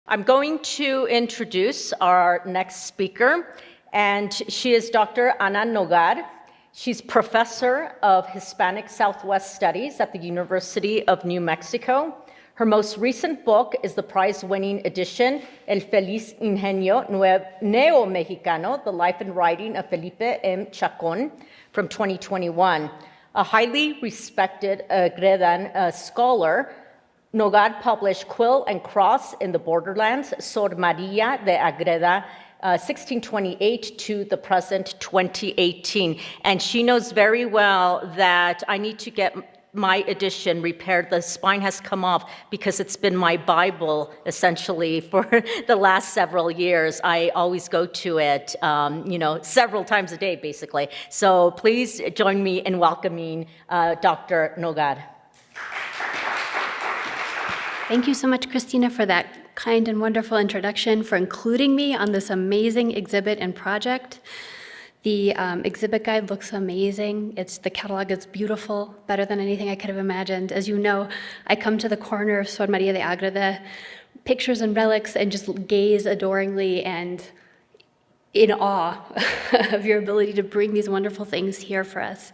I'm going to introduce our next speaker, and she is Dr. Ana Nogar. She's professor of Hispanic Southwest Studies at the University of New Mexico. Her most recent book is the prize-winning edition, El Feliz Ingenio Neo-Mexicano, The Life and Writing of Felipe M. Chacon from 2021. A highly respected Agredan scholar, Nogar published Quill and Cross in the Borderlands, Sor Maria de Agreda, 1628 to the present 2018. And she knows very well that I need to get my edition repaired. The spine has come off because it's been my Bible, essentially, for the last several years. I always go to it, several times a day, basically. So please join me in welcoming Dr. Nogar. Thank you so much, Christina, for that kind and wonderful introduction, for including me on this amazing exhibit and project. The exhibit guide looks amazing. The catalog is beautiful, better than anything I could have imagined. As you know, I come to the corner of Sor Maria de Agreda, pictures and relics, and just gaze adoringly and in awe of your ability to bring these wonderful things here for us.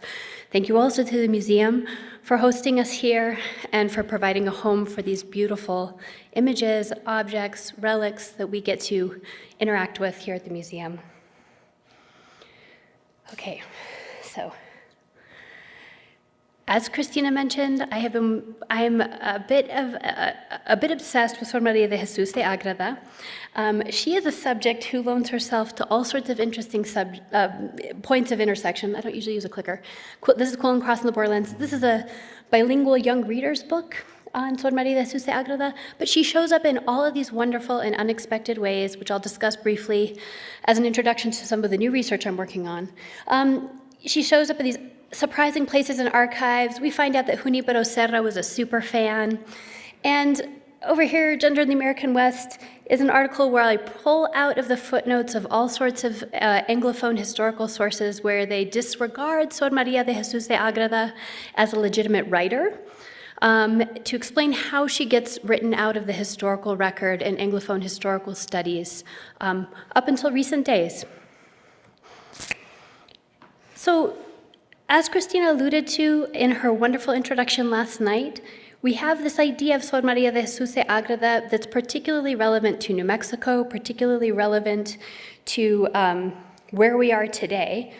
Thank you also to the museum for hosting us here and for providing a home for these beautiful images, objects, relics that we get to interact with here at the museum. Okay, so as Christina mentioned, I'm a bit obsessed with Sor Maria de Jesus de Agreda. She is a subject who loans herself to all sorts of interesting points of intersection. I don't usually use a clicker. This is Quill and Cross in the Borderlands. This is a bilingual young reader's book on Sor Maria de Jesus de Agreda, but she shows up in all of these wonderful and unexpected ways, which I'll discuss briefly as an introduction to some of the new research I'm working on. She shows up in these surprising places and archives. We find out that Junipero Serra was a super fan. And over here, Gender in the American West, is an article where I pull out of the footnotes of all sorts of Anglophone historical sources where they disregard Sor Maria de Jesus de Agreda as a legitimate writer, to explain how she gets written out of the historical record in Anglophone historical studies up until recent days. So, as Christina alluded to in her wonderful introduction last night, we have this idea of Sor Maria de Jesus de Agreda that's particularly relevant to New Mexico, particularly relevant to where we are today,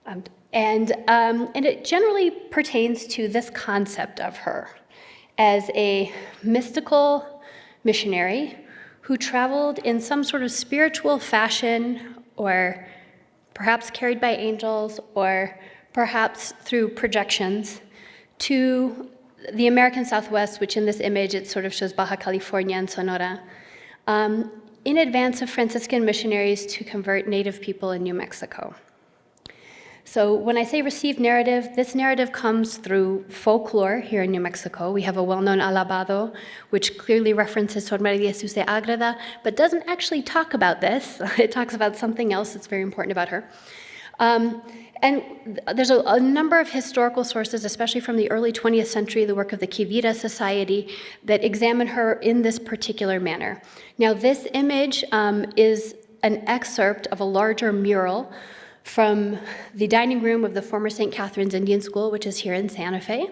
and it generally pertains to this concept of her as a mystical missionary who traveled in some sort of spiritual fashion, or perhaps carried by angels, or perhaps through projections, to the American Southwest, which in this image, it sort of shows Baja California and Sonora, in advance of Franciscan missionaries to convert Native people in New Mexico. So when I say received narrative, this narrative comes through folklore here in New Mexico. We have a well-known alabado, which clearly references Sor Maria de Jesus de Agreda, but doesn't actually talk about this. It talks about something else that's very important about her. And there's a number of historical sources, especially from the early 20th century, the work of the Quivira Society, that examine her in this particular manner. Now, this image is an excerpt of a larger mural from the dining room of the former St. Catherine's Indian School, which is here in Santa Fe.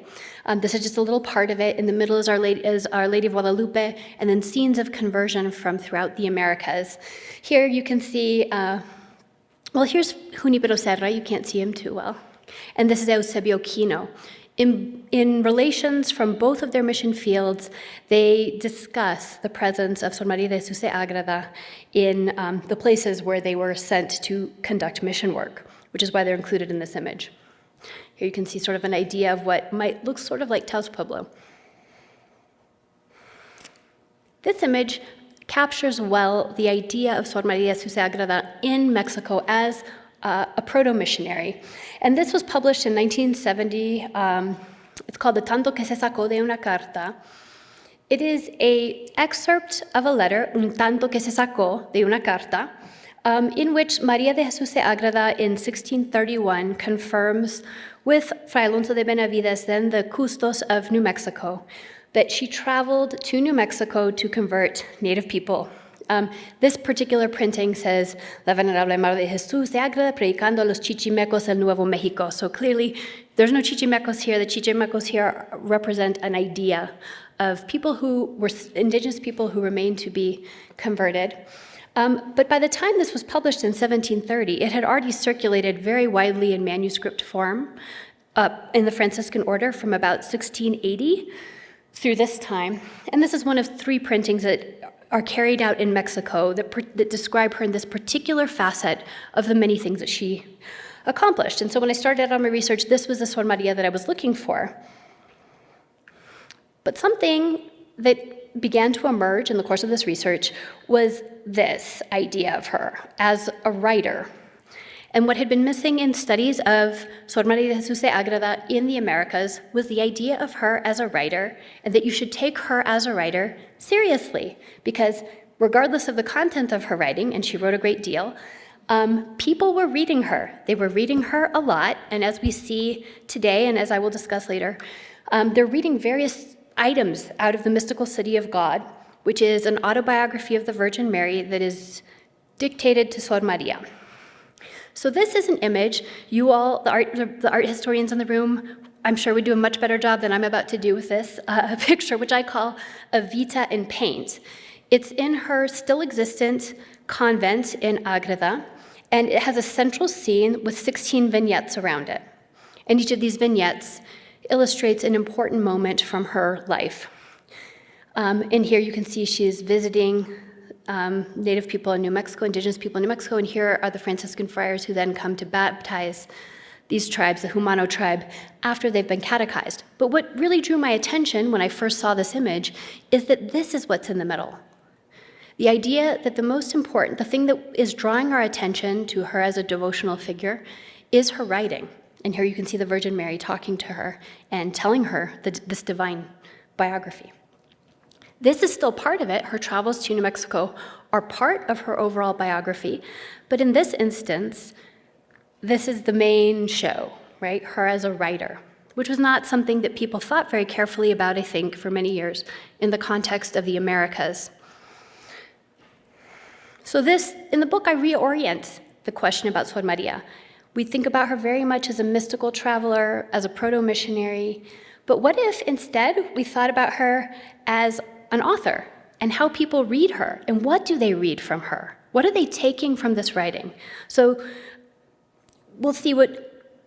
This is just a little part of it. In the middle is Our Lady of Guadalupe, and then scenes of conversion from throughout the Americas. Here you can see here's Junipero Serra. You can't see him too well. And this is Eusebio Quino. In relations from both of their mission fields, they discuss the presence of Sor Maria de Jesus de Agreda in the places where they were sent to conduct mission work, which is why they're included in this image. Here you can see sort of an idea of what might look sort of like Taos Pueblo. This image captures well the idea of Sor Maria de Jesus de Agreda in Mexico as a proto-missionary. And this was published in 1970. It's called the Tanto que se sacó de una carta. It is an excerpt of a letter, un tanto que se sacó de una carta, in which Maria de Jesus de Agreda in 1631 confirms with Fray Alonso de Benavides, then the custos of New Mexico, that she traveled to New Mexico to convert Native people This particular printing says, La Venerable Madre de Jesús de Ágreda predicando a los chichimecos del Nuevo Mexico. So clearly, there's no chichimecos here. The chichimecos here represent an idea of people who were indigenous people who remained to be converted. But by the time this was published in 1730, it had already circulated very widely in manuscript form in the Franciscan order from about 1680 through this time. And this is one of 3 printings that are carried out in Mexico that describe her in this particular facet of the many things that she accomplished. And so when I started out on my research, this was the Sor Maria that I was looking for. But something that began to emerge in the course of this research was this idea of her as a writer. And what had been missing in studies of Sor Maria de Jesús de Ágreda in the Americas was the idea of her as a writer, and that you should take her as a writer seriously, because regardless of the content of her writing, and she wrote a great deal, people were reading her. They were reading her a lot, and as we see today, and as I will discuss later, they're reading various items out of the Mystical City of God, which is an autobiography of the Virgin Mary that is dictated to Sor Maria. So this is an image. You all, the art historians in the room, I'm sure would do a much better job than I'm about to do with this picture, which I call a vita in paint. It's in her still existent convent in Ágreda, and it has a central scene with 16 vignettes around it. And each of these vignettes illustrates an important moment from her life. In here you can see she's visiting Native people in New Mexico, indigenous people in New Mexico, and here are the Franciscan friars who then come to baptize these tribes, the Jumano tribe, after they've been catechized. But what really drew my attention when I first saw this image is that this is what's in the middle. The idea that the most important, the thing that is drawing our attention to her as a devotional figure is her writing. And here you can see the Virgin Mary talking to her and telling her this divine biography. This is still part of it. Her travels to New Mexico are part of her overall biography. But in this instance, this is the main show, right? Her as a writer, which was not something that people thought very carefully about, I think, for many years in the context of the Americas. So in the book, I reorient the question about Sor Maria. We think about her very much as a mystical traveler, as a proto-missionary. But what if instead we thought about her as an author and how people read her, and what do they read from her? What are they taking from this writing? So we'll see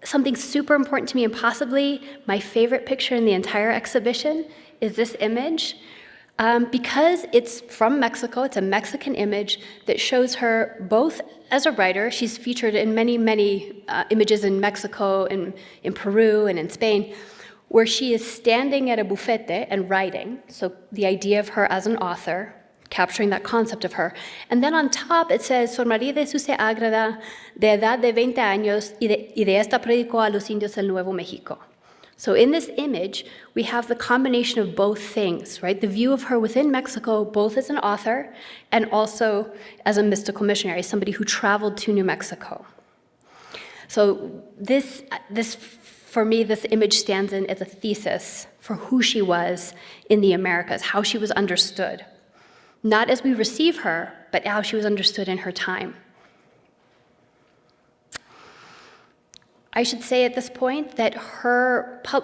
something super important to me, and possibly my favorite picture in the entire exhibition is this image. Because it's from Mexico, it's a Mexican image that shows her both as a writer. She's featured in many, many images in Mexico, in Peru, and in Spain, where she is standing at a bufete and writing. So the idea of her as an author, capturing that concept of her. And then on top it says, Sor María de Jesús de Ágreda, de edad de 20 años, y de esta predicó a los indios del Nuevo Mexico. So in this image, we have the combination of both things, right? The view of her within Mexico, both as an author and also as a mystical missionary, somebody who traveled to New Mexico. So this for me, this image stands in as a thesis for who she was in the Americas, how she was understood. Not as we receive her, but how she was understood in her time. I should say at this point that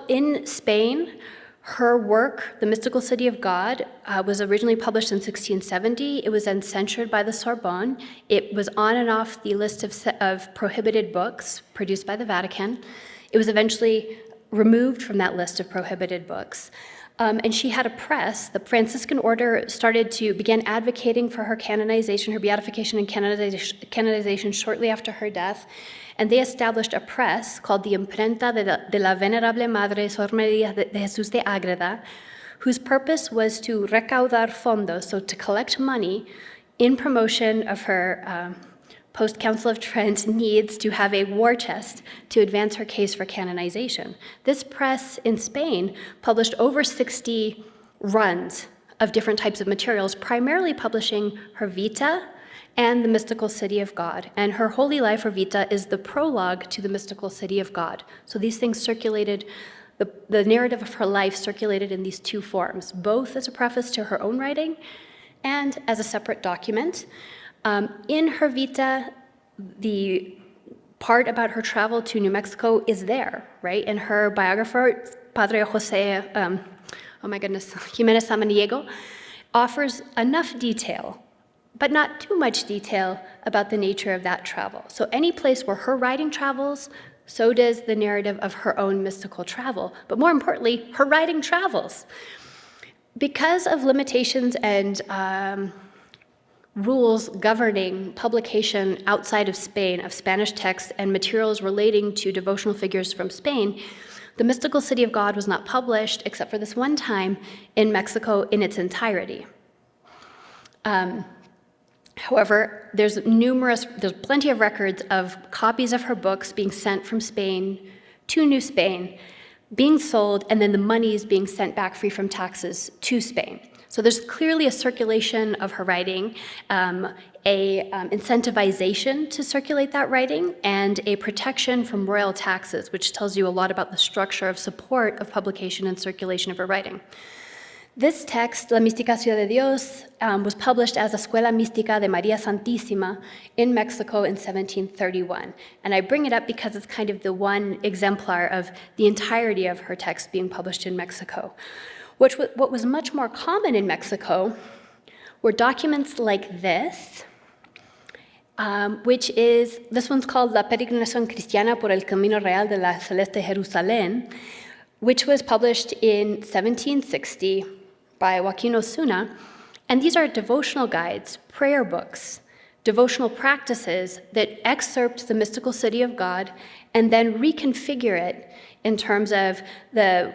in Spain, her work, The Mystical City of God, was originally published in 1670. It was then censured by the Sorbonne. It was on and off the list of prohibited books produced by the Vatican. It was eventually removed from that list of prohibited books. And she had a press. The Franciscan order began advocating for her canonization, her beatification and canonization shortly after her death. And they established a press called the Imprenta de la Venerable Madre Sor María de Jesús de Ágreda, whose purpose was to recaudar fondos, so to collect money in promotion of her post-Council of Trent needs to have a war chest to advance her case for canonization. This press in Spain published over 60 runs of different types of materials, primarily publishing her Vita and the Mystical City of God. And her Holy Life, or Vita, is the prologue to the Mystical City of God. So these things circulated, the narrative of her life circulated in these two forms, both as a preface to her own writing and as a separate document. In her vita, the part about her travel to New Mexico is there, right? And her biographer, Padre Jose, Jimenez Samaniego, offers enough detail, but not too much detail about the nature of that travel. So any place where her writing travels, so does the narrative of her own mystical travel. But more importantly, her writing travels. Because of limitations and rules governing publication outside of Spain of Spanish texts and materials relating to devotional figures from Spain, the Mystical City of God was not published, except for this one time, in Mexico in its entirety. However, there's plenty of records of copies of her books being sent from Spain to New Spain, being sold, and then the monies being sent back free from taxes to Spain. So there's clearly a circulation of her writing, incentivization to circulate that writing, and a protection from royal taxes, which tells you a lot about the structure of support of publication and circulation of her writing. This text, La Mística Ciudad de Dios, was published as Escuela Mística de María Santísima in Mexico in 1731. And I bring it up because it's kind of the one exemplar of the entirety of her text being published in Mexico. What was much more common in Mexico were documents like this, this one's called La Peregrinación Cristiana por el Camino Real de la Celeste Jerusalén, which was published in 1760 by Joaquin Osuna. And these are devotional guides, prayer books, devotional practices that excerpt the mystical city of God and then reconfigure it in terms of the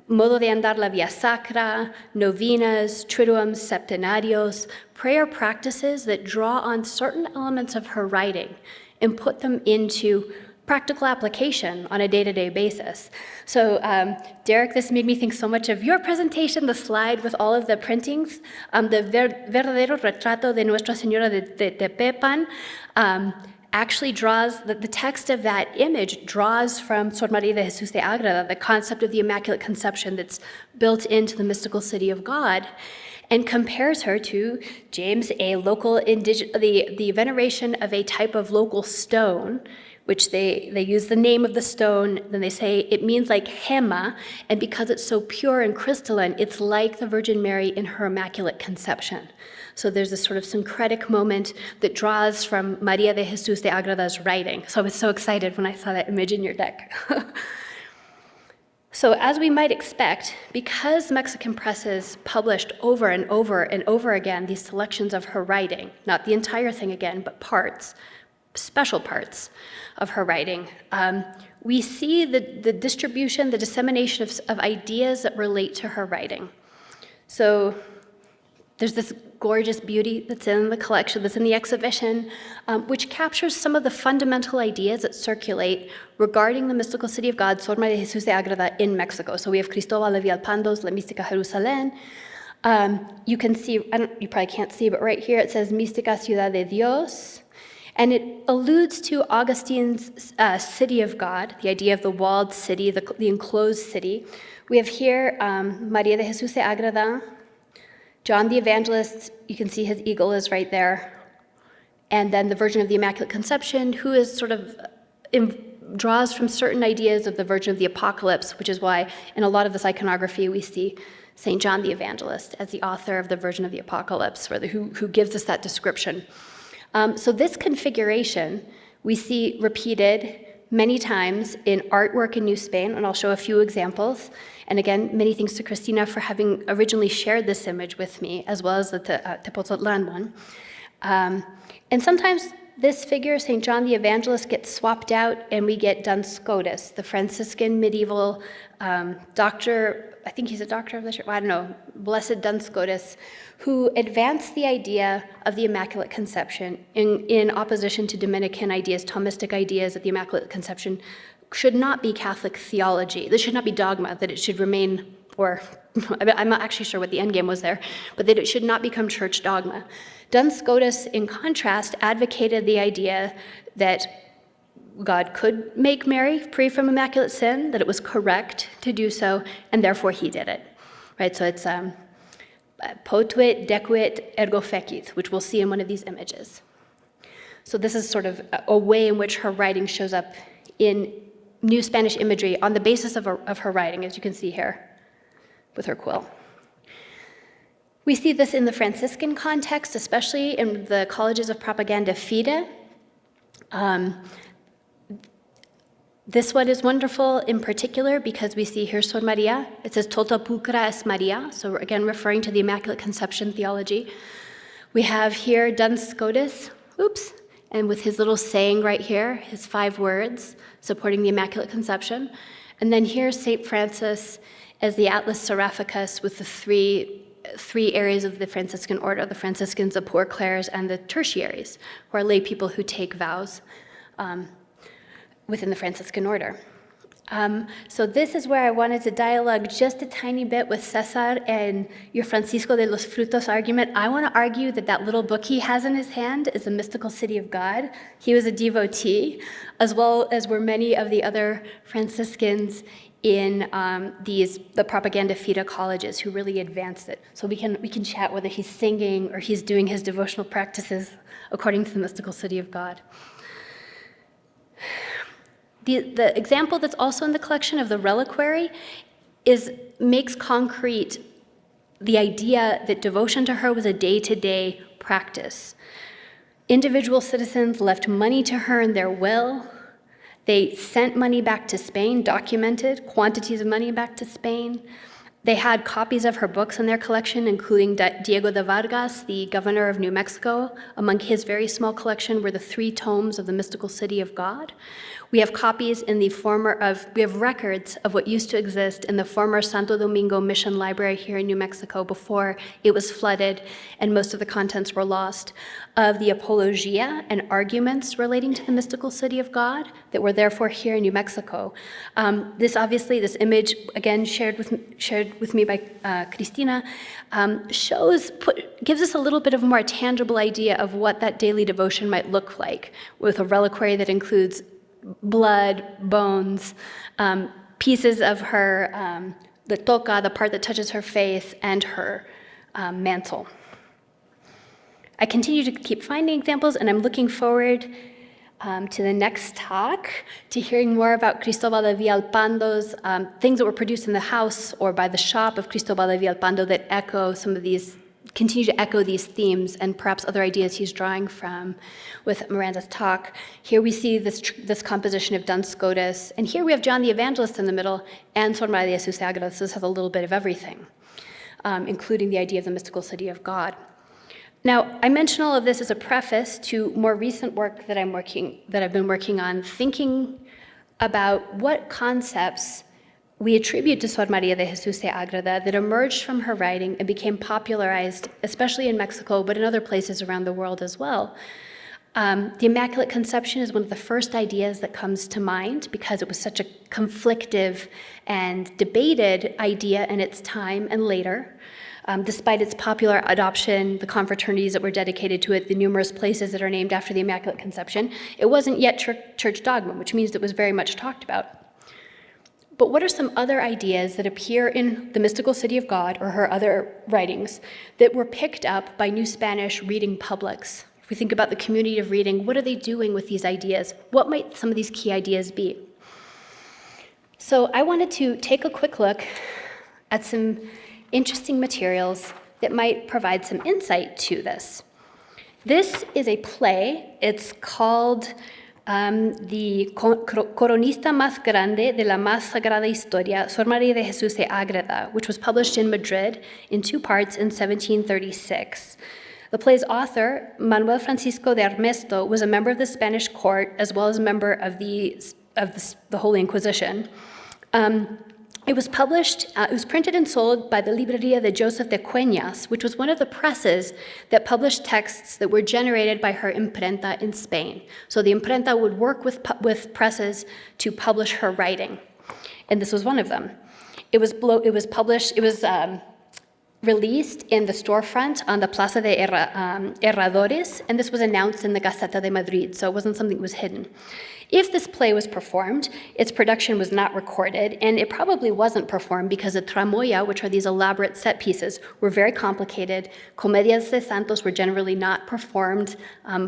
modo de andar la via sacra, novenas, triduums, septenarios, prayer practices that draw on certain elements of her writing and put them into practical application on a day-to-day basis. So Derek, this made me think so much of your presentation, the slide with all of the printings, the verdadero retrato de Nuestra Señora de Tepepan, actually draws, the text of that image draws from Sor María de Jesús de Ágreda, the concept of the Immaculate Conception that's built into the mystical city of God, and compares her to James, a local the veneration of a type of local stone, which they use the name of the stone, then they say it means like Hema, and because it's so pure and crystalline, it's like the Virgin Mary in her Immaculate Conception. So there's this sort of syncretic moment that draws from María de Jesús de Ágreda's writing. So I was so excited when I saw that image in your deck. So as we might expect, because Mexican presses published over and over and over again these selections of her writing, not the entire thing again, but parts, special parts of her writing, we see the distribution, the dissemination of ideas that relate to her writing. So there's this gorgeous beauty that's in the collection, that's in the exhibition, which captures some of the fundamental ideas that circulate regarding the mystical city of God, Sor María de Jesús de Ágreda, in Mexico. So we have Cristóbal de Villalpando's La Mística Jerusalén. You can see, you probably can't see, but right here it says Mística Ciudad de Dios. And it alludes to Augustine's city of God, the idea of the walled city, the enclosed city. We have here María de Jesús de Ágreda, John the Evangelist, you can see his eagle is right there. And then the Virgin of the Immaculate Conception, who is sort of draws from certain ideas of the Virgin of the Apocalypse, which is why in a lot of this iconography we see St. John the Evangelist as the author of the Virgin of the Apocalypse, or who gives us that description. So this configuration we see repeated many times in artwork in New Spain, and I'll show a few examples. And again, many thanks to Christina for having originally shared this image with me, as well as the Tepoztlan one. And sometimes this figure, St. John the Evangelist, gets swapped out, and we get Duns Scotus, the Franciscan medieval doctor, I think he's a doctor of the church, I don't know, Blessed Duns Scotus, who advanced the idea of the Immaculate Conception in opposition to Dominican ideas, Thomistic ideas that the Immaculate Conception should not be Catholic theology. This should not be dogma, that it should remain, or I'm not actually sure what the end game was there, but that it should not become church dogma. Duns Scotus, in contrast, advocated the idea that God could make Mary free from immaculate sin, that it was correct to do so, and therefore he did it. Right? So it's Potuit, decuit, ergo fecit, which we'll see in one of these images. So this is sort of a way in which her writing shows up in New Spanish imagery on the basis of her writing, as you can see here with her quill. We see this in the Franciscan context, especially in the colleges of propaganda fide. This one is wonderful in particular because we see here Sor Maria. It says Tota pulcra es Maria, so again referring to the Immaculate Conception theology. We have here Duns Scotus, and with his little saying right here, his 5 words supporting the Immaculate Conception. And then here's St. Francis as the Atlas Seraphicus with the three areas of the Franciscan order, the Franciscans, the Poor Clares, and the Tertiaries, who are lay people who take vows within the Franciscan order. So this is where I wanted to dialogue just a tiny bit with Cesar and your Francisco de los Frutos argument. I want to argue that that little book he has in his hand is a mystical city of God. He was a devotee, as well as were many of the other Franciscans in the propaganda fide colleges who really advanced it. So we can chat whether he's singing or he's doing his devotional practices according to the mystical city of God. The example that's also in the collection of the reliquary makes concrete the idea that devotion to her was a day-to-day practice. Individual citizens left money to her in their will. They sent money back to Spain, documented quantities of money back to Spain. They had copies of her books in their collection, including Diego de Vargas, the governor of New Mexico. Among his very small collection were the 3 tomes of the Mystical City of God. We have copies we have records of what used to exist in the former Santo Domingo Mission Library here in New Mexico before it was flooded and most of the contents were lost, of the Apologia and arguments relating to the mystical city of God that were therefore here in New Mexico. This image, again shared with me by Cristina, gives us a little bit of a more tangible idea of what that daily devotion might look like, with a reliquary that includes blood, bones, pieces of her, the toca, the part that touches her face, and her mantle. I continue to keep finding examples, and I'm looking forward to the next talk, to hearing more about Cristobal de Villalpando's things that were produced in the house or by the shop of Cristobal de Villalpando that continue to echo these themes and perhaps other ideas he's drawing from with Miranda's talk. Here we see this composition of Duns Scotus, and here we have John the Evangelist in the middle and Sor Maria de Jesus Ágreda. So this has a little bit of everything, including the idea of the mystical city of God. Now, I mention all of this as a preface to more recent work that I've been working on, thinking about what concepts we attribute to Sor Maria de Jesus Ágreda that emerged from her writing and became popularized, especially in Mexico, but in other places around the world as well. The Immaculate Conception is one of the first ideas that comes to mind because it was such a conflictive and debated idea in its time and later. Despite its popular adoption, the confraternities that were dedicated to it, the numerous places that are named after the Immaculate Conception, it wasn't yet church dogma, which means it was very much talked about. But what are some other ideas that appear in the Mystical City of God or her other writings that were picked up by New Spanish reading publics? If we think about the community of reading, what are they doing with these ideas? What might some of these key ideas be? So I wanted to take a quick look at some interesting materials that might provide some insight to this. This is a play. It's called the Coronista Más Grande de la Más Sagrada Historia, Sor María de Jesus de Ágreda, which was published in Madrid in 2 parts in 1736. The play's author, Manuel Francisco de Armesto, was a member of the Spanish court as well as a member of the Holy Inquisition. It was printed and sold by the Librería de Joseph de Cueñas, which was one of the presses that published texts that were generated by her imprenta in Spain. So the imprenta would work with presses to publish her writing, and this was one of them. It was released in the storefront on the Plaza de Herradores, and this was announced in the Gaceta de Madrid, so it wasn't something that was hidden. If this play was performed, its production was not recorded, and it probably wasn't performed because the tramoya, which are these elaborate set pieces, were very complicated. Comedias de Santos were generally not performed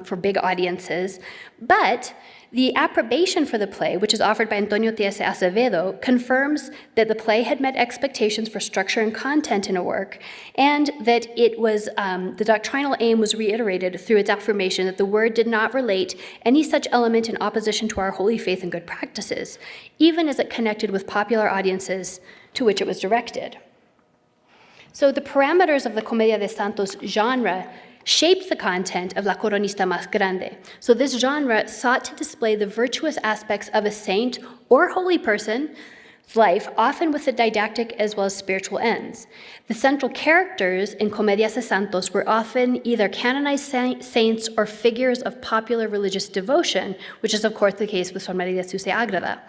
for big audiences, but the approbation for the play, which is offered by Antonio T.S. Acevedo, confirms that the play had met expectations for structure and content in a work, and that it was the doctrinal aim was reiterated through its affirmation that the word did not relate any such element in opposition to our holy faith and good practices, even as it connected with popular audiences to which it was directed. So the parameters of the Comedia de Santos genre shaped the content of La Coronista Más Grande. So this genre sought to display the virtuous aspects of a saint or holy person's life, often with the didactic as well as spiritual ends. The central characters in Comedias de Santos were often either canonized saints or figures of popular religious devotion, which is of course the case with Sor María de Jesús y Ágreda.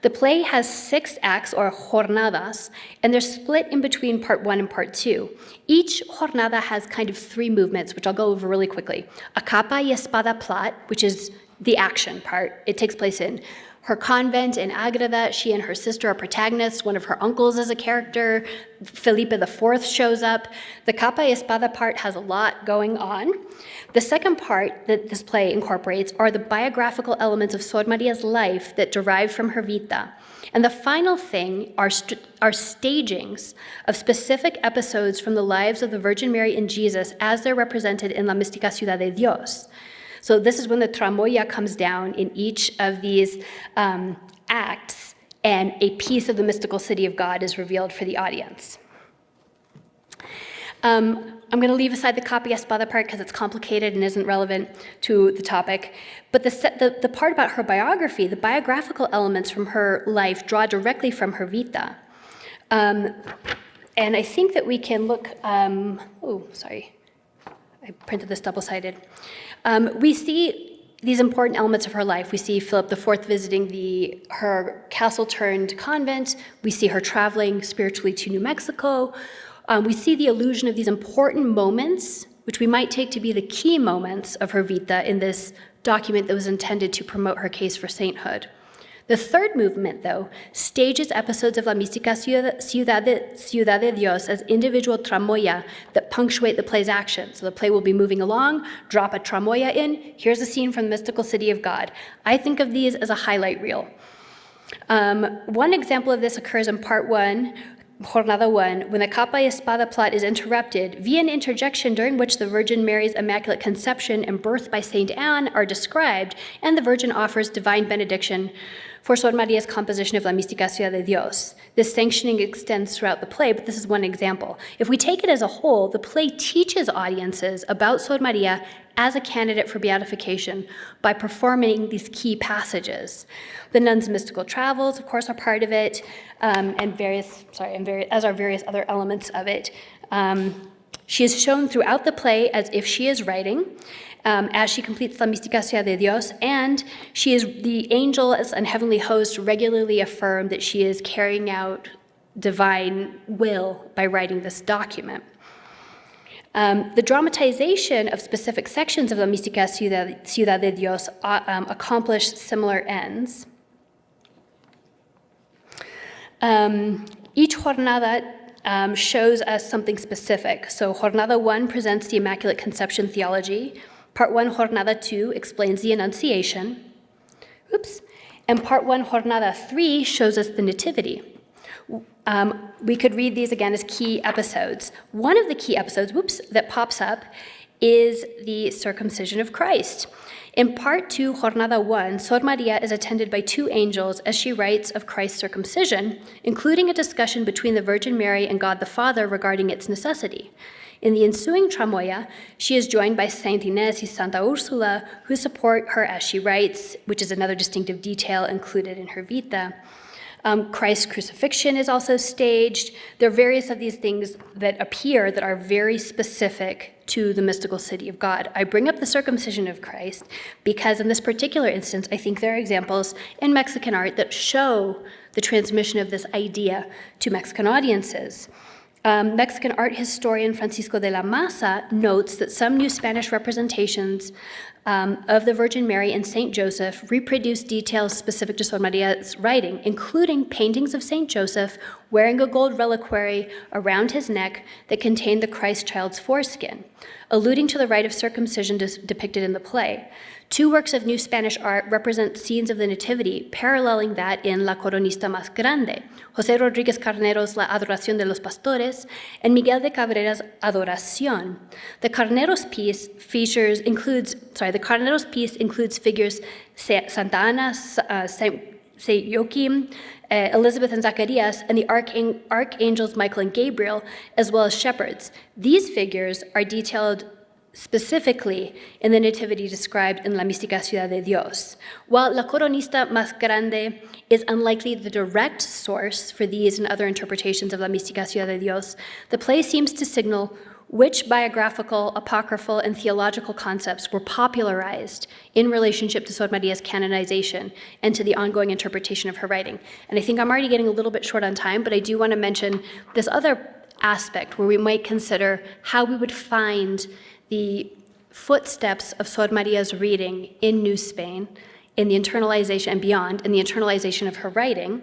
The play has 6 acts, or jornadas, and they're split in between part 1 and part 2. Each jornada has kind of 3 movements, which I'll go over really quickly. A capa y espada plot, which is the action part. It takes place in her convent in Ágreda. She and her sister are protagonists. One of her uncles is a character. Felipe IV shows up. The capa y espada part has a lot going on. The second part that this play incorporates are the biographical elements of Sor Maria's life that derive from her vita. And the final thing are stagings of specific episodes from the lives of the Virgin Mary and Jesus as they're represented in La Mística Ciudad de Dios. So this is when the tramoya comes down in each of these acts, and a piece of the mystical city of God is revealed for the audience. I'm going to leave aside the capa y espada part because it's complicated and isn't relevant to the topic. But the part about her biography, the biographical elements from her life draw directly from her vita. And I think that we can look, I printed this double-sided. We see these important elements of her life. We see Philip IV visiting her castle-turned convent. We see her traveling spiritually to New Mexico. We see the allusion of these important moments, which we might take to be the key moments of her vita in this document that was intended to promote her case for sainthood. The third movement, though, stages episodes of La Mística Ciudad de Dios as individual tramoya that punctuate the play's action. So the play will be moving along, drop a tramoya in, here's a scene from the mystical city of God. I think of these as a highlight reel. One example of this occurs in part 1, Jornada 1, when the capa y espada plot is interrupted via an interjection during which the Virgin Mary's Immaculate Conception and birth by Saint Anne are described, and the Virgin offers divine benediction for Sor Maria's composition of La Mística Ciudad de Dios. This sanctioning extends throughout the play, but this is one example. If we take it as a whole, the play teaches audiences about Sor Maria as a candidate for beatification by performing these key passages. The nun's mystical travels, of course, are part of it, as are various other elements of it. She is shown throughout the play as if she is writing, as she completes La Mística Ciudad de Dios, and the angels and heavenly host regularly affirm that she is carrying out divine will by writing this document. The dramatization of specific sections of La Mística Ciudad de Dios accomplished similar ends. Each jornada shows us something specific. So Jornada 1 presents the Immaculate Conception theology. Part 1, Jornada 2, explains the Annunciation. And Part 1, Jornada 3, shows us the Nativity. We could read these again as key episodes. One of the key episodes, that pops up is the circumcision of Christ. In Part 2, Jornada 1, Sor Maria is attended by 2 angels as she writes of Christ's circumcision, including a discussion between the Virgin Mary and God the Father regarding its necessity. In the ensuing tramoya, she is joined by Saint Inés y Santa Ursula, who support her as she writes, which is another distinctive detail included in her vita. Christ's crucifixion is also staged. There are various of these things that appear that are very specific to the mystical city of God. I bring up the circumcision of Christ because in this particular instance, I think there are examples in Mexican art that show the transmission of this idea to Mexican audiences. Mexican art historian Francisco de la Maza notes that some New Spanish representations of the Virgin Mary and Saint Joseph reproduce details specific to Sor Maria's writing, including paintings of Saint Joseph wearing a gold reliquary around his neck that contained the Christ child's foreskin, alluding to the rite of circumcision depicted in the play. Two works of New Spanish art represent scenes of the Nativity, paralleling that in La Coronista Más Grande, José Rodríguez Carnero's La Adoración de los Pastores, and Miguel de Cabrera's Adoración. The Carneros piece includes figures Santa Ana, Saint Joachim, Elizabeth and Zacharias, and the archangels Michael and Gabriel, as well as shepherds. These figures are detailed specifically in the Nativity described in La Mística Ciudad de Dios. While La Coronista Más Grande is unlikely the direct source for these and other interpretations of La Mística Ciudad de Dios, the play seems to signal which biographical, apocryphal, and theological concepts were popularized in relationship to Sor Maria's canonization and to the ongoing interpretation of her writing. And I think I'm already getting a little bit short on time, but I do want to mention this other aspect where we might consider how we would find the footsteps of Sor Maria's reading in New Spain, in the internalization and beyond, in the internalization of her writing.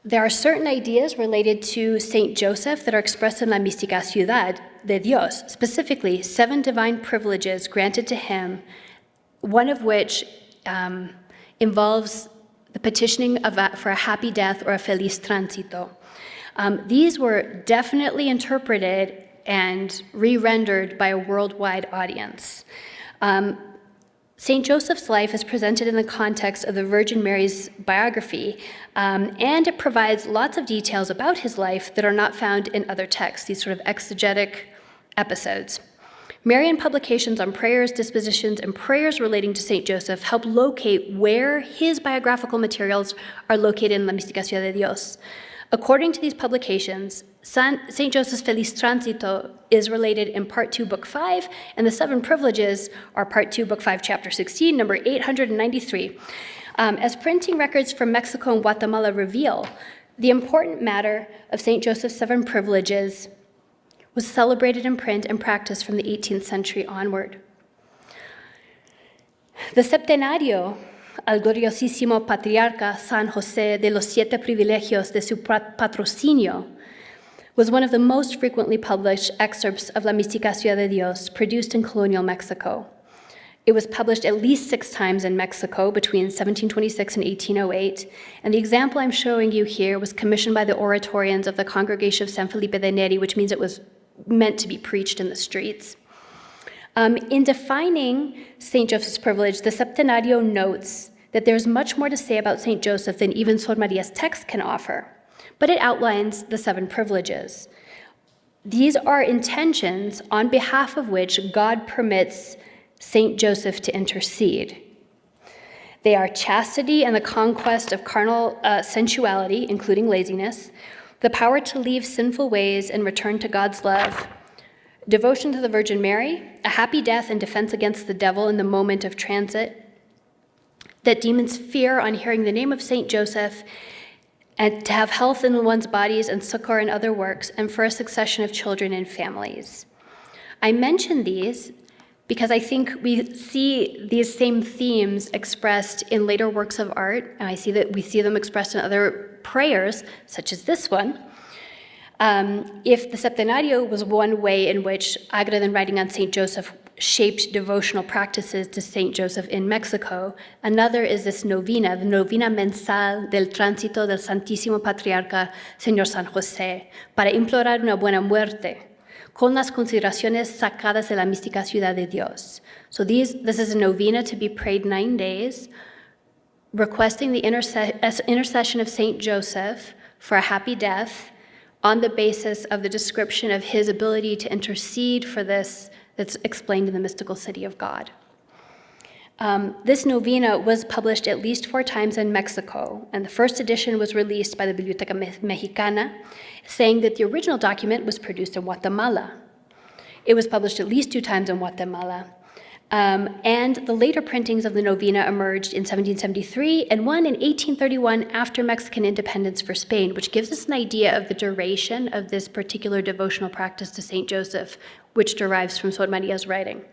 There are certain ideas related to Saint Joseph that are expressed in La Mística Ciudad de Dios, specifically 7 divine privileges granted to him, one of which involves the petitioning for a happy death or a feliz tránsito. These were definitely interpreted and re-rendered by a worldwide audience. St. Joseph's life is presented in the context of the Virgin Mary's biography, and it provides lots of details about his life that are not found in other texts, these sort of exegetic episodes. Marian publications on prayers, dispositions, and prayers relating to St. Joseph help locate where his biographical materials are located in La Mística Ciudad de Dios. According to these publications, St. Joseph's Feliz Tránsito is related in Part 2, Book 5, and the 7 privileges are Part 2, Book 5, Chapter 16, number 893. As printing records from Mexico and Guatemala reveal, the important matter of St. Joseph's 7 privileges was celebrated in print and practiced from the 18th century onward. The Septenario al gloriosísimo patriarca San José de los 7 privilegios de su patrocinio was one of the most frequently published excerpts of La Mística Ciudad de Dios produced in colonial Mexico. It was published at least 6 times in Mexico between 1726 and 1808, and the example I'm showing you here was commissioned by the oratorians of the Congregation of San Felipe de Neri, which means it was meant to be preached in the streets. In defining St. Joseph's privilege, the Septenario notes that there's much more to say about St. Joseph than even Sor Maria's text can offer, but it outlines the 7 privileges. These are intentions on behalf of which God permits St. Joseph to intercede. They are chastity and the conquest of carnal sensuality, including laziness, the power to leave sinful ways and return to God's love, devotion to the Virgin Mary, a happy death and defense against the devil in the moment of transit, that demons fear on hearing the name of St. Joseph, and to have health in one's bodies and succor in other works, and for a succession of children and families. I mention these because I think we see these same themes expressed in later works of art, and I see that we see them expressed in other prayers, such as this one. If the Septenario was one way in which Agreda, in writing on St. Joseph, shaped devotional practices to St. Joseph in Mexico, another is this novena, the Novena Mensal del Tránsito del Santísimo Patriarca Señor San José, para implorar una buena muerte, con las consideraciones sacadas de la mística Ciudad de Dios. So this is a novena to be prayed 9 days, requesting the intercession of St. Joseph for a happy death on the basis of the description of his ability to intercede for this that's explained in the mystical city of God. This novena was published at least 4 times in Mexico, and the first edition was released by the Biblioteca Mexicana, saying that the original document was produced in Guatemala. It was published at least 2 times in Guatemala. And the later printings of the novena emerged in 1773 and one in 1831 after Mexican independence for Spain, which gives us an idea of the duration of this particular devotional practice to Saint Joseph, which derives from Sor Maria's writing.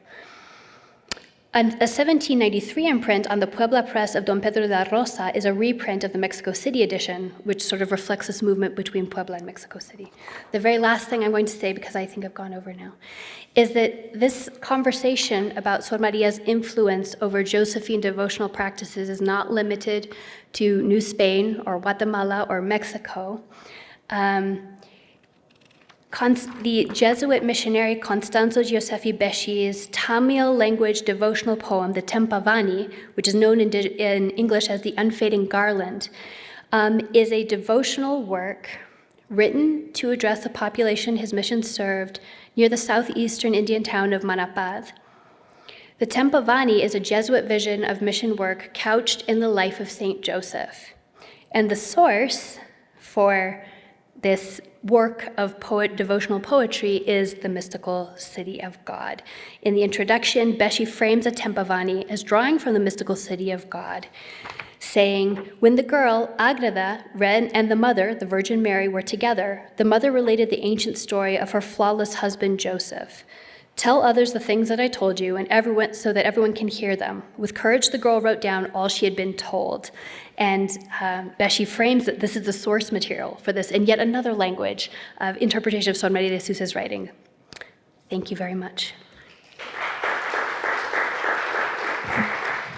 A 1793 imprint on the Puebla press of Don Pedro de la Rosa is a reprint of the Mexico City edition, which sort of reflects this movement between Puebla and Mexico City. The very last thing I'm going to say, because I think I've gone over now, is that this conversation about Sor Maria's influence over Josephine devotional practices is not limited to New Spain or Guatemala or Mexico. The Jesuit missionary Constanzo Josefi Besci's Tamil language devotional poem, the Tempavani, which is known in English as the Unfading Garland, is a devotional work written to address the population his mission served near the southeastern Indian town of Manapad. The Tempavani is a Jesuit vision of mission work couched in the life of Saint Joseph. And the source for this work of devotional poetry is the mystical city of God. In the introduction, Besci frames a Tempavani as drawing from the mystical city of God, saying, when the girl, Agreda, and the mother, the Virgin Mary, were together, the mother related the ancient story of her flawless husband, Joseph. Tell others the things that I told you, and everyone, so that everyone can hear them. With courage, the girl wrote down all she had been told. And Besci frames that this is the source material for this, and yet another language of interpretation of Sor Maria de Sousa's writing. Thank you very much.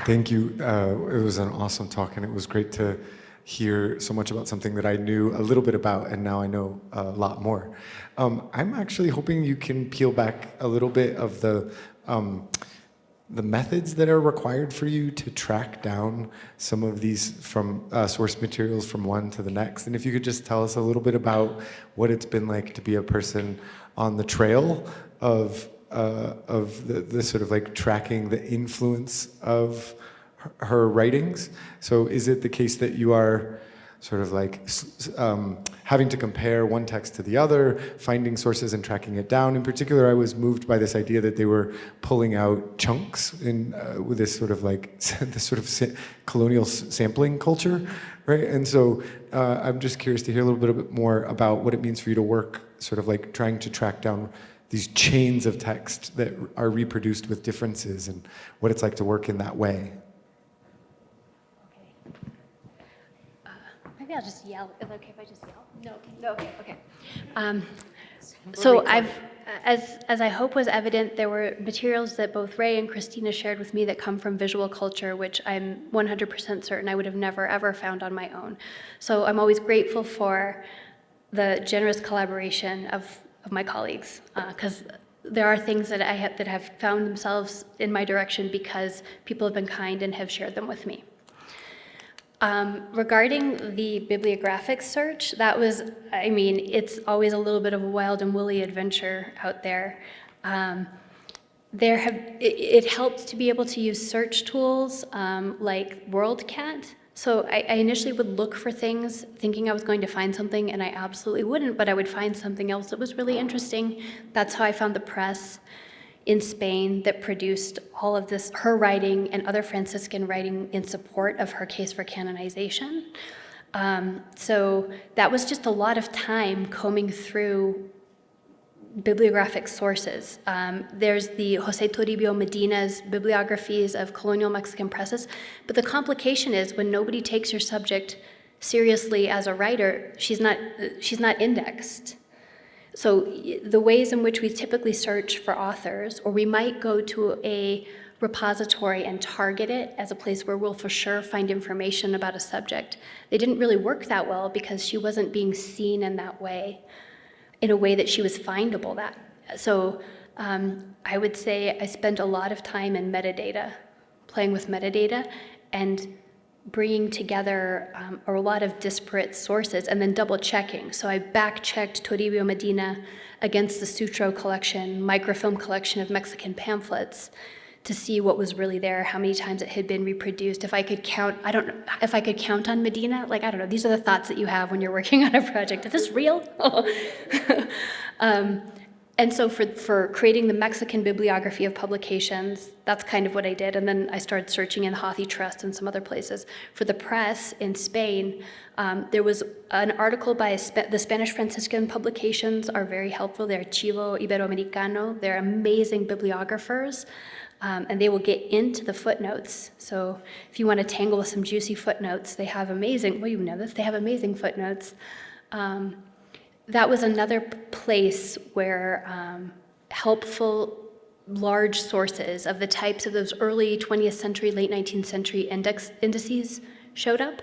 Thank you. It was an awesome talk, and it was great to hear so much about something that I knew a little bit about, and now I know a lot more. I'm actually hoping you can peel back a little bit of the methods that are required for you to track down some of these from source materials from one to the next. And if you could just tell us a little bit about what it's been like to be a person on the trail of the sort of like tracking the influence of her writings. So is it the case that you are sort of like having to compare one text to the other, finding sources and tracking it down? In particular, I was moved by this idea that they were pulling out chunks in with this sort of like this sort of colonial sampling culture, right? And so I'm just curious to hear a little bit more about what it means for you to work sort of like trying to track down these chains of text that are reproduced with differences and what it's like to work in that way. Maybe I'll just yell. Is it okay if I just yell? No, okay. So as I hope was evident, there were materials that both Ray and Christina shared with me that come from visual culture, which I'm 100% certain I would have never, ever found on my own. So I'm always grateful for the generous collaboration of my colleagues, because there are things that that have found themselves in my direction because people have been kind and have shared them with me. Regarding the bibliographic search, that was, it's always a little bit of a wild and woolly adventure out there. It helped to be able to use search tools like WorldCat. So I initially would look for things thinking I was going to find something, and I absolutely wouldn't, but I would find something else that was really interesting. That's how I found the press in Spain that produced all of this, her writing and other Franciscan writing in support of her case for canonization. So that was just a lot of time combing through bibliographic sources. There's the Jose Toribio Medina's bibliographies of colonial Mexican presses, but the complication is when nobody takes your subject seriously as a writer, she's not indexed. So the ways in which we typically search for authors, or we might go to a repository and target it as a place where we'll for sure find information about a subject, they didn't really work that well because she wasn't being seen in that way, in a way that she was findable. So I would say I spent a lot of time in metadata, playing with metadata, and bringing together a lot of disparate sources and then double checking. So I back checked Toribio Medina against the Sutro collection, microfilm collection of Mexican pamphlets, to see what was really there, how many times it had been reproduced. If I could count, I don't know, if I could count on Medina, I don't know, these are the thoughts that you have when you're working on a project. Is this real? And so for creating the Mexican bibliography of publications, that's kind of what I did. And then I started searching in Hathi Trust and some other places. For the press in Spain, there was an article by the Spanish Franciscan publications are very helpful. They're Archivo Iberoamericano. They're amazing bibliographers. And they will get into the footnotes. So if you want to tangle with some juicy footnotes, they have amazing, well, you know this, they have amazing footnotes. That was another place where helpful large sources of the types of those early 20th century, late 19th century indices showed up.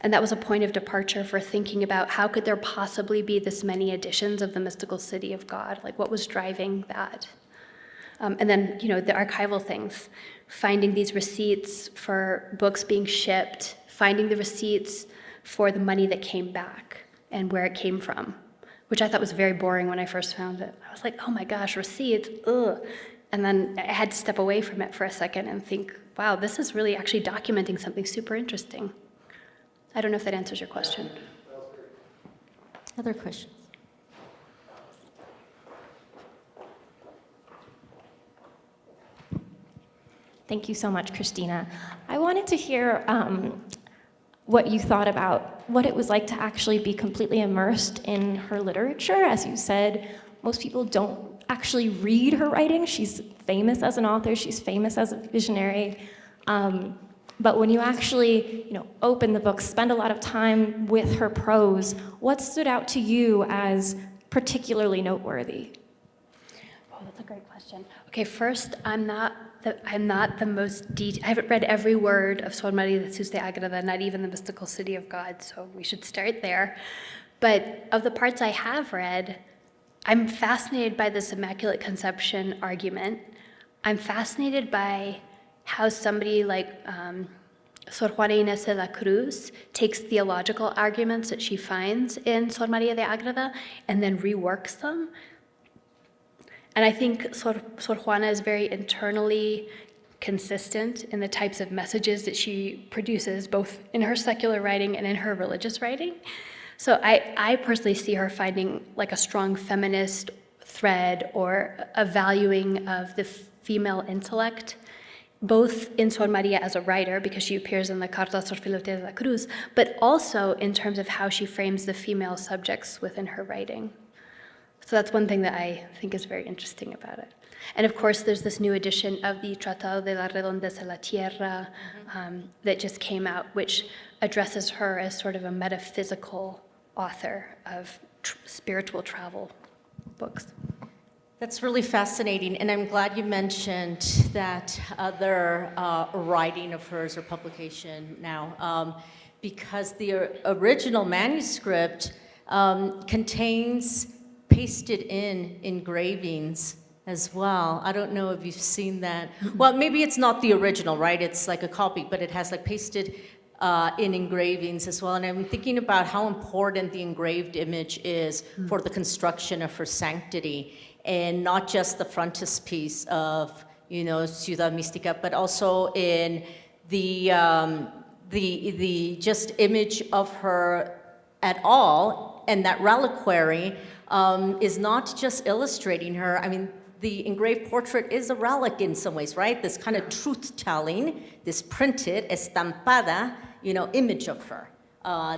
And that was a point of departure for thinking about how could there possibly be this many editions of the mystical city of God? Like what was driving that? And then, the archival things, finding these receipts for books being shipped, finding the receipts for the money that came back and where it came from, which I thought was very boring when I first found it. I was like, oh my gosh, receipts, ugh. And then I had to step away from it for a second and think, wow, this is really actually documenting something super interesting. I don't know if that answers your question. Other questions? Thank you so much, Christina. I wanted to hear what you thought about what it was like to actually be completely immersed in her literature. As you said, most people don't actually read her writing. She's famous as an author, she's famous as a visionary. But when you actually open the book, spend a lot of time with her prose, what stood out to you as particularly noteworthy? Oh, that's a great question. Okay, first, I'm not the most I haven't read every word of Sor Maria de Jesus de Agreda, not even the mystical city of God, so we should start there. But of the parts I have read, I'm fascinated by this Immaculate Conception argument. I'm fascinated by how somebody like Sor Juana Inés de la Cruz takes theological arguments that she finds in Sor Maria de Agreda and then reworks them. And I think Sor Juana is very internally consistent in the types of messages that she produces, both in her secular writing and in her religious writing. So I personally see her finding like a strong feminist thread or a valuing of the female intellect, both in Sor Maria as a writer, because she appears in the Carta Sor Filotea de la Cruz, but also in terms of how she frames the female subjects within her writing. So that's one thing that I think is very interesting about it. And of course, there's this new edition of the Tratado de la Redondez de la Tierra that just came out, which addresses her as sort of a metaphysical author of spiritual travel books. That's really fascinating, and I'm glad you mentioned that other writing of hers or publication now, because the original manuscript contains pasted in engravings as well. I don't know if you've seen that. Well, maybe it's not the original, right? It's like a copy, but it has like pasted in engravings as well. And I'm thinking about how important the engraved image is for the construction of her sanctity, and not just the frontispiece of, Ciudad Mística, but also in the just image of her at all, and that reliquary is not just illustrating her. I mean, the engraved portrait is a relic in some ways, right? This kind of truth-telling, this printed, estampada, image of her.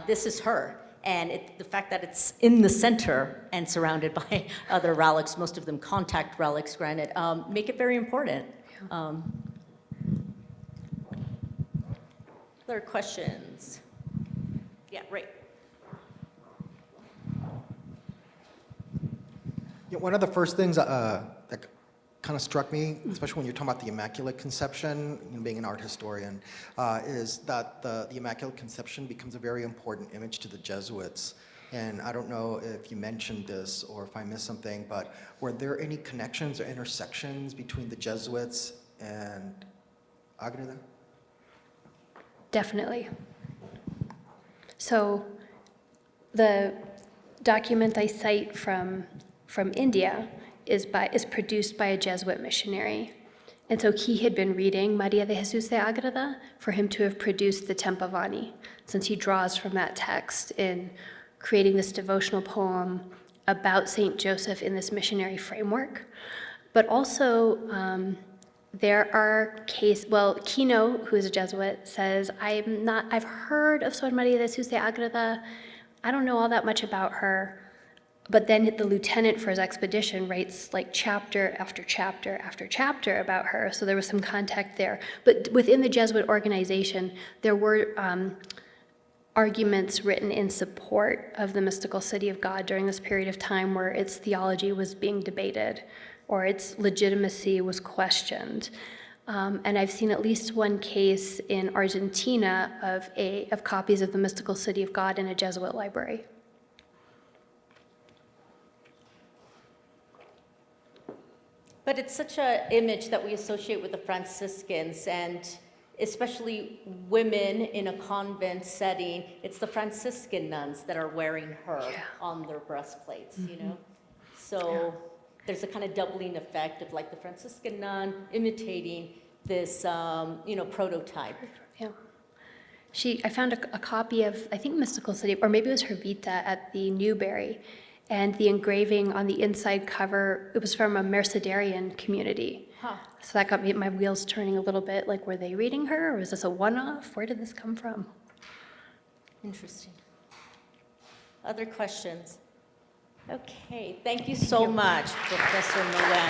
This is her. And the fact that it's in the center and surrounded by other relics, most of them contact relics, granted, make it very important. Other questions? Yeah, right. One of the first things that kind of struck me, especially when you're talking about the Immaculate Conception, being an art historian, is that the Immaculate Conception becomes a very important image to the Jesuits. And I don't know if you mentioned this or if I missed something, but were there any connections or intersections between the Jesuits and Agreda? Definitely. So the document I cite from India is produced by a Jesuit missionary. And so he had been reading Maria de Jesus de Agreda for him to have produced the Tempavani, since he draws from that text in creating this devotional poem about St. Joseph in this missionary framework. But also, there are Kino, who is a Jesuit, says, I've heard of Sor Maria de Jesús de Ágreda. I don't know all that much about her. But then the lieutenant for his expedition writes like chapter after chapter after chapter about her. So there was some contact there. But within the Jesuit organization, there were arguments written in support of the mystical city of God during this period of time where its theology was being debated or its legitimacy was questioned. And I've seen at least one case in Argentina of copies of the mystical city of God in a Jesuit library. But it's such an image that we associate with the Franciscans, and especially women in a convent setting. It's the Franciscan nuns that are wearing her on their breastplates, you know? So there's a kind of doubling effect of like the Franciscan nun imitating this, prototype. Yeah. I found a copy of, I think, Mystical City, or maybe it was her Vita at the Newberry. And the engraving on the inside cover, it was from a Mercedarian community. Huh. So that got my wheels turning a little bit, like, were they reading her, or was this a one-off? Where did this come from? Interesting. Other questions? Okay, thank you so much, Professor Nogar.